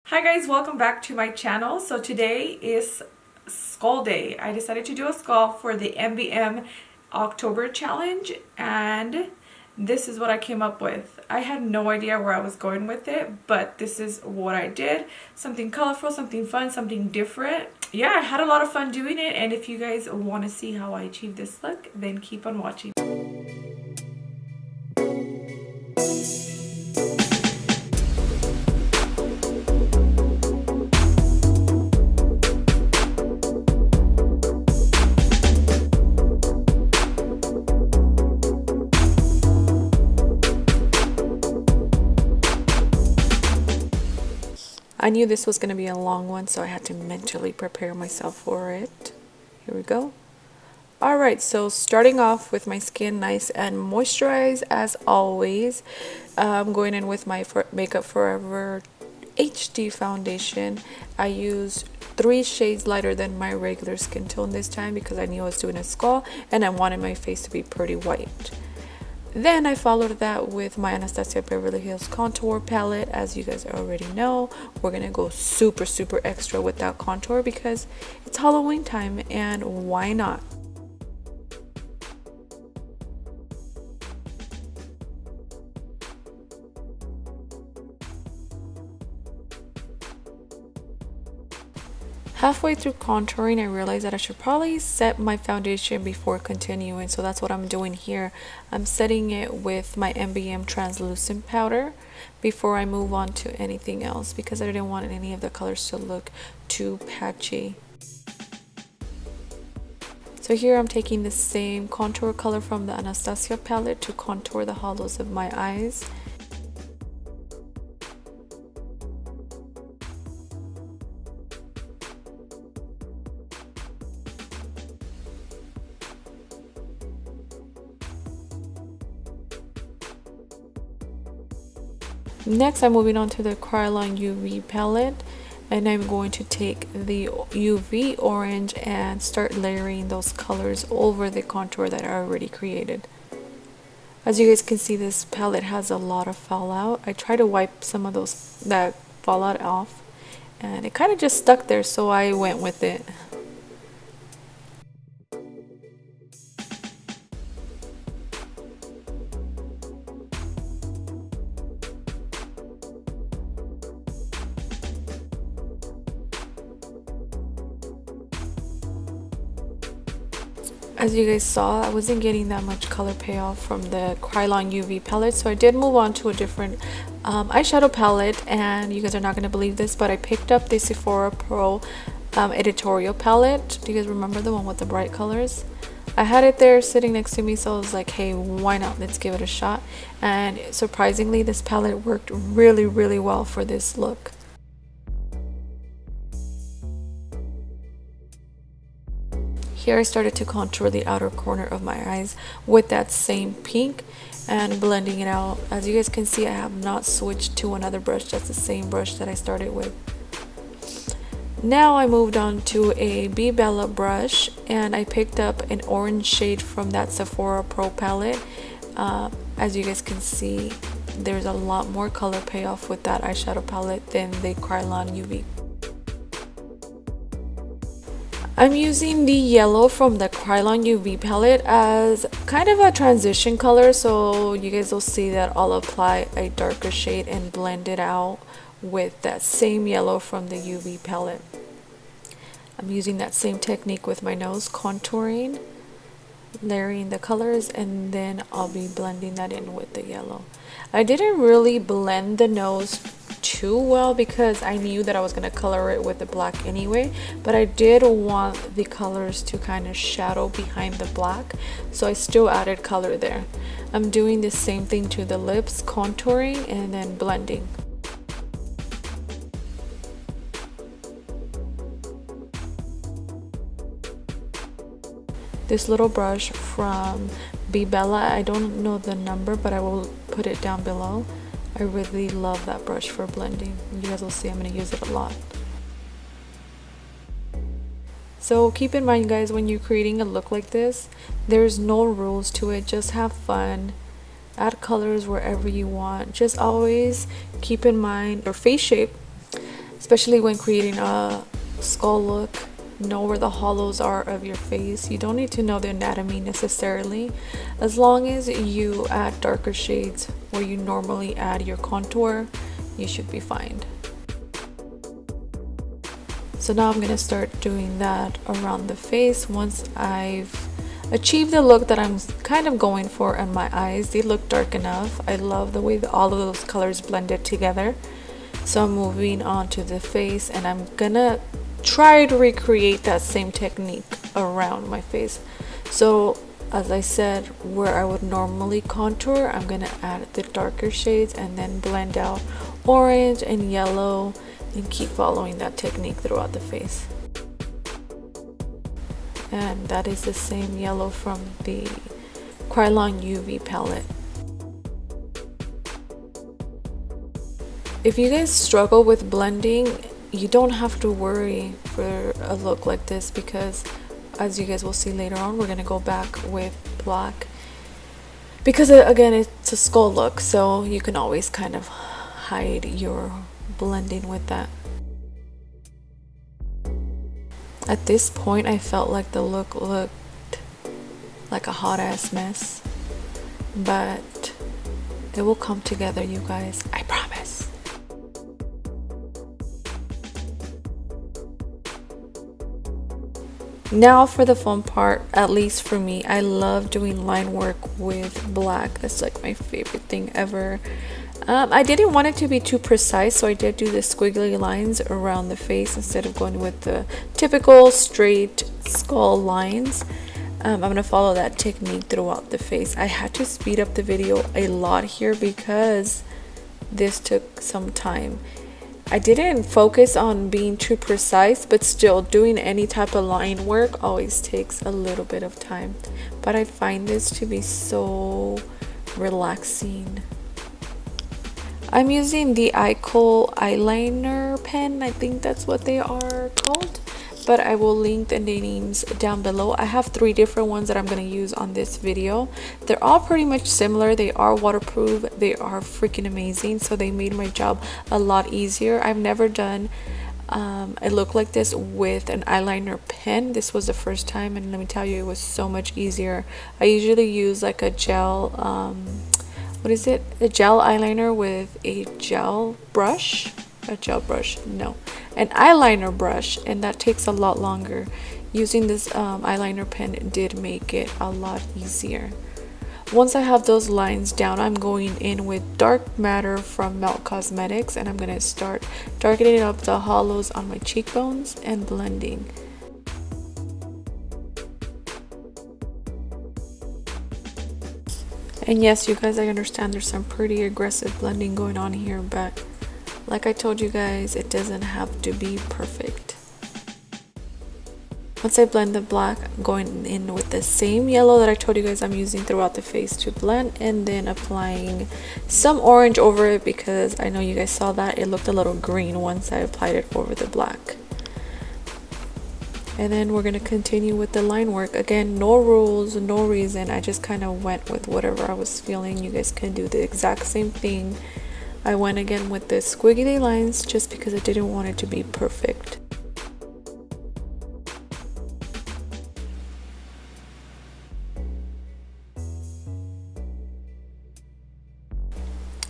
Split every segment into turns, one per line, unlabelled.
Hi guys, welcome back to my channel. So today is skull day. I decided to do a skull for the MBM October challenge, and this is what I came up with. I had no idea where I was going with it, but this is what I did. Something colorful, something fun, something different. Yeah, I had a lot of fun doing it, and if you guys want to see how I achieved this look, then keep on watching. I knew this was going to be a long one, so I had to mentally prepare myself for it. Here we go. Alright, so starting off with my skin nice and moisturized as always. I'm going in with my Makeup Forever HD foundation. I used 3 shades lighter than my regular skin tone this time because I knew I was doing a skull and I wanted my face to be pretty white. Then I followed that with my Anastasia Beverly Hills contour palette. As you guys already know, we're gonna go super extra with that contour because it's Halloween time, and why not? Halfway through contouring, I realized that I should probably set my foundation before continuing, so that's what I'm doing here. I'm setting it with my MBM translucent powder before I move on to anything else because I didn't want any of the colors to look too patchy. So here I'm taking the same contour color from the Anastasia palette to contour the hollows of my eyes. Next, I'm moving on to the Krylon UV palette, and I'm going to take the UV orange and start layering those colors over the contour that I already created. As you guys can see, this palette has a lot of fallout. I try to wipe some of that fallout off, and it kind of just stuck there, so I went with it. As you guys saw, I wasn't getting that much color payoff from the Krylon UV palette, so I did move on to a different eyeshadow palette. And you guys are not going to believe this, but I picked up the Sephora Pro editorial palette. Do you guys remember the one with the bright colors? I had it there sitting next to me, so I was like, hey, why not? Let's give it a shot. And surprisingly, this palette worked really well for this look. Here I started to contour the outer corner of my eyes with that same pink and blending it out. As you guys can see, I have not switched to another brush. That's the same brush that I started with. Now I moved on to a BEBELLA brush, and I picked up an orange shade from that Sephora Pro palette. As you guys can see, there's a lot more color payoff with that eyeshadow palette than the Krylon UV. I'm using the yellow from the Krylon UV palette as kind of a transition color, so you guys will see that I'll apply a darker shade and blend it out with that same yellow from the UV palette. I'm using that same technique with my nose, contouring, layering the colors, and then I'll be blending that in with the yellow. I didn't really blend the nose too well because I knew that I was going to color it with the black anyway, but I did want the colors to kind of shadow behind the black, so I still added color there. I'm doing the same thing to the lips, contouring and then blending. This little brush from BEBELLA, I don't know the number, but I will put it down below. I really love that brush for blending. You guys will see I'm going to use it a lot. So keep in mind, guys, when you're creating a look like this, there's no rules to it. Just have fun. Add colors wherever you want. Just always keep in mind your face shape. especially when creating a skull look. Know where the hollows are of your face. You don't need to know the anatomy necessarily, as long as you add darker shades where you normally add your contour, you should be fine. So now I'm gonna start doing that around the face. Once I've achieved the look that I'm kind of going for on my eyes, they look dark enough. I love the way that all of those colors blended together. So I'm moving on to the face, and I'm gonna try to recreate that same technique around my face. So as I said, where I would normally contour, I'm gonna add the darker shades and then blend out orange and yellow and keep following that technique throughout the face. And that is the same yellow from the Krylon UV palette. If you guys struggle with blending, you don't have to worry for a look like this, because as you guys will see later on, we're gonna go back with black, because again, it's a skull look, so you can always kind of hide your blending with that. At this point, I felt like the look looked like a hot ass mess, but it will come together, you guys, I promise. Now for the fun part, at least for me, I love doing line work with black. That's like my favorite thing ever. I didn't want it to be too precise, so I did do the squiggly lines around the face instead of going with the typical straight skull lines. I'm going to follow that technique throughout the face. I had to speed up the video a lot here because this took some time. I didn't focus on being too precise, but still doing any type of line work always takes a little bit of time. But I find this to be so relaxing. I'm using the DECAY eyeliner pen. I think that's what they are called, but I will link the names down below. I have 3 different ones that I'm going to use on this video. They're all pretty much similar. They are waterproof. They are freaking amazing, so they made my job a lot easier. I've never done a look like this with an eyeliner pen. This was the first time, and let me tell you, it was so much easier. I usually use like a gel what is it, a gel eyeliner with a gel brush, an eyeliner brush, and that takes a lot longer. Using this eyeliner pen did make it a lot easier. Once I have those lines down, I'm going in with dark matter from Melt Cosmetics, and I'm going to start darkening up the hollows on my cheekbones and blending. And yes, you guys, I understand there's some pretty aggressive blending going on here, but like I told you guys, it doesn't have to be perfect. Once I blend the black, I'm going in with the same yellow that I told you guys I'm using throughout the face to blend, and then applying some orange over it, because I know you guys saw that it looked a little green once I applied it over the black. And then we're going to continue with the line work. Again, no rules, no reason. I just kind of went with whatever I was feeling. You guys can do the exact same thing. I went again with the squiggly lines just because I didn't want it to be perfect.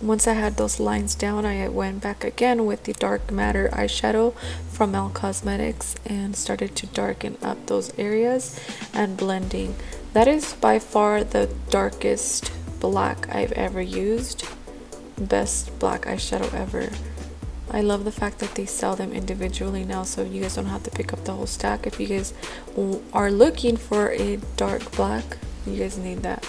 Once I had those lines down, I went back again with the dark matter eyeshadow from Melt Cosmetics and started to darken up those areas and blending. That is by far the darkest black I've ever used. Best black eyeshadow ever. I love the fact that they sell them individually now, so you guys don't have to pick up the whole stack. If you guys are looking for a dark black, you guys need that.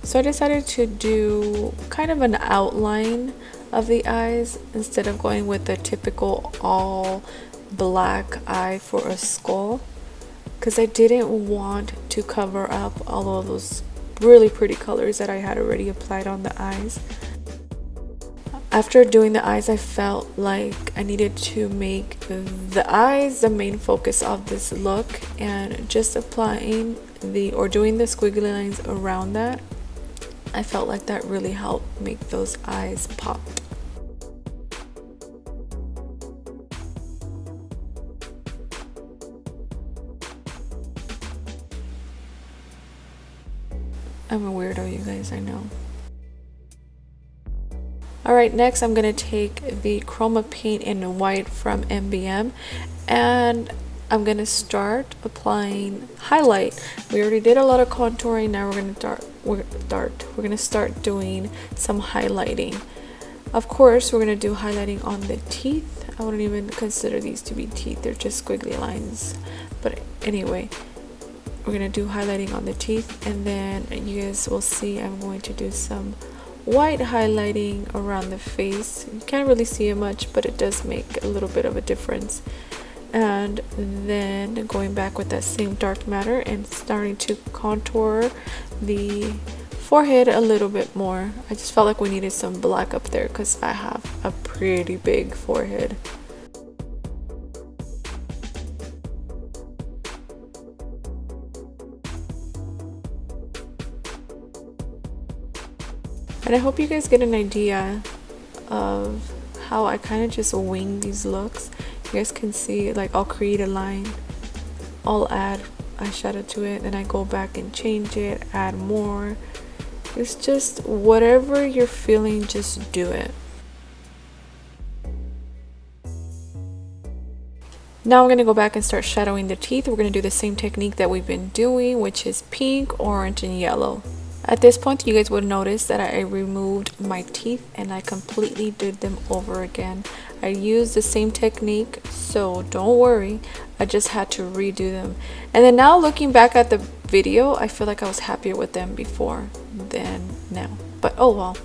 So I decided to do kind of an outline of the eyes instead of going with the typical all black eye for a skull, because I didn't want to cover up all of those really pretty colors that I had already applied on the eyes. After doing the eyes, I felt like I needed to make the eyes the main focus of this look, and just applying doing the squiggly lines around that I felt like that really helped make those eyes pop. I'm a weirdo, you guys, I know. Alright, next I'm going to take the chroma paint in white from MBM, and I'm going to start applying highlight. We already did a lot of contouring, now we're going to start doing some highlighting. Of course, we're going to do highlighting on the teeth. I wouldn't even consider these to be teeth, they're just squiggly lines. But anyway, we're going to do highlighting on the teeth, and then you guys will see I'm going to do some white highlighting around the face. You can't really see it much, but it does make a little bit of a difference. And then going back with that same dark matter and starting to contour the forehead a little bit more. I just felt like we needed some black up there because I have a pretty big forehead. And I hope you guys get an idea of how I kind of just wing these looks. You guys can see, like, I'll create a line, I'll add eyeshadow to it, then I go back and change it, add more. It's just whatever you're feeling, just do it. Now we're going to go back and start shadowing the teeth. We're going to do the same technique that we've been doing, which is pink, orange, and yellow. At this point, you guys would notice that I removed my teeth and I completely did them over again. I used the same technique, so don't worry. I just had to redo them. And then now looking back at the video, I feel like I was happier with them before than now. But oh well.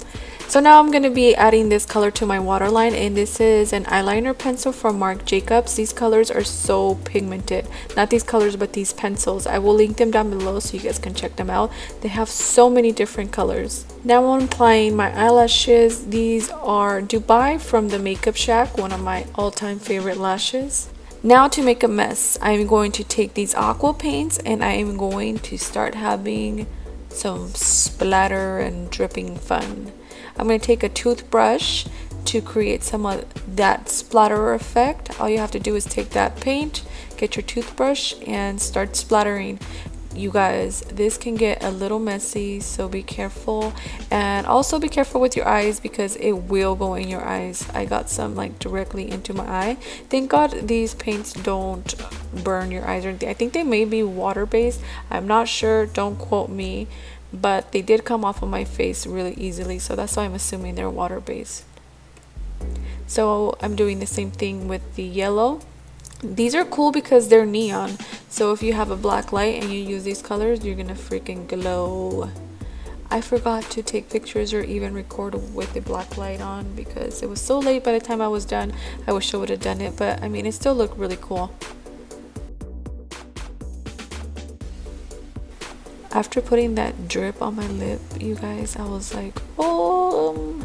So now I'm going to be adding this color to my waterline, and this is an eyeliner pencil from Marc Jacobs. These colors are so pigmented. Not these colors, but these pencils. I will link them down below so you guys can check them out. They have so many different colors. Now I'm applying my eyelashes. These are Dubai from the Makeup Shack, one of my all-time favorite lashes. Now to make a mess, I'm going to take these aqua paints and I am going to start having some splatter and dripping fun. I'm going to take a toothbrush to create some of that splatter effect. All you have to do is take that paint, get your toothbrush, and start splattering. You guys, this can get a little messy, so be careful. And also be careful with your eyes because it will go in your eyes. I got some like directly into my eye. Thank God these paints don't burn your eyes or anything. I think they may be water-based. I'm not sure. Don't quote me. But they did come off of my face really easily, so that's why I'm assuming they're water-based. So I'm doing the same thing with the yellow. These are cool because they're neon, so if you have a black light and you use these colors, you're gonna freaking glow. I forgot to take pictures or even record with the black light on because it was so late by the time I was done. I wish I would have done it, but I mean, it still looked really cool. After putting that drip on my lip, you guys, I was like, oh,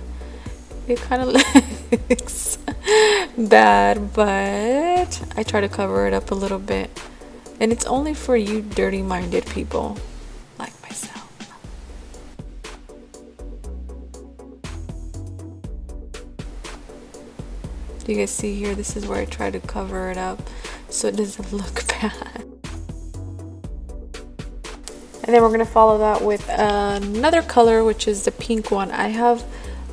it kind of looks bad, but I try to cover it up a little bit. And it's only for you dirty-minded people like myself. Do you guys see here? This is where I try to cover it up so it doesn't look bad. And then we're going to follow that with another color, which is the pink one. I have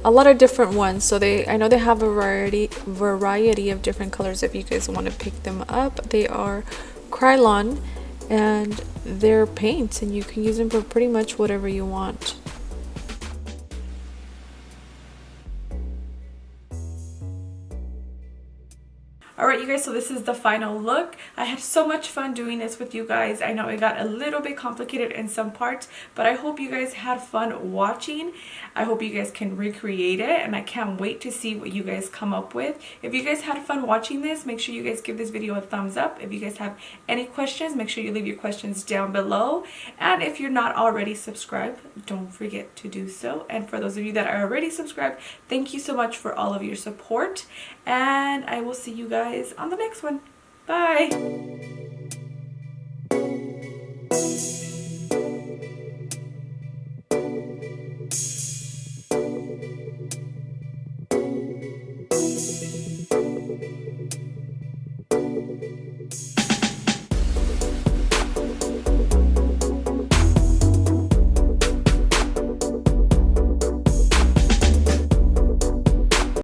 a lot of different ones, so I know they have a variety of different colors if you guys want to pick them up. They are Krylon and they're paints, and you can use them for pretty much whatever you want. Alright you guys, so this is the final look. I had so much fun doing this with you guys. I know it got a little bit complicated in some parts, but I hope you guys had fun watching. I hope you guys can recreate it, and I can't wait to see what you guys come up with. If you guys had fun watching this, make sure you guys give this video a thumbs up. If you guys have any questions, make sure you leave your questions down below. And if you're not already subscribed, don't forget to do so. And for those of you that are already subscribed, thank you so much for all of your support. And I will see you guys on the next one. Bye! you.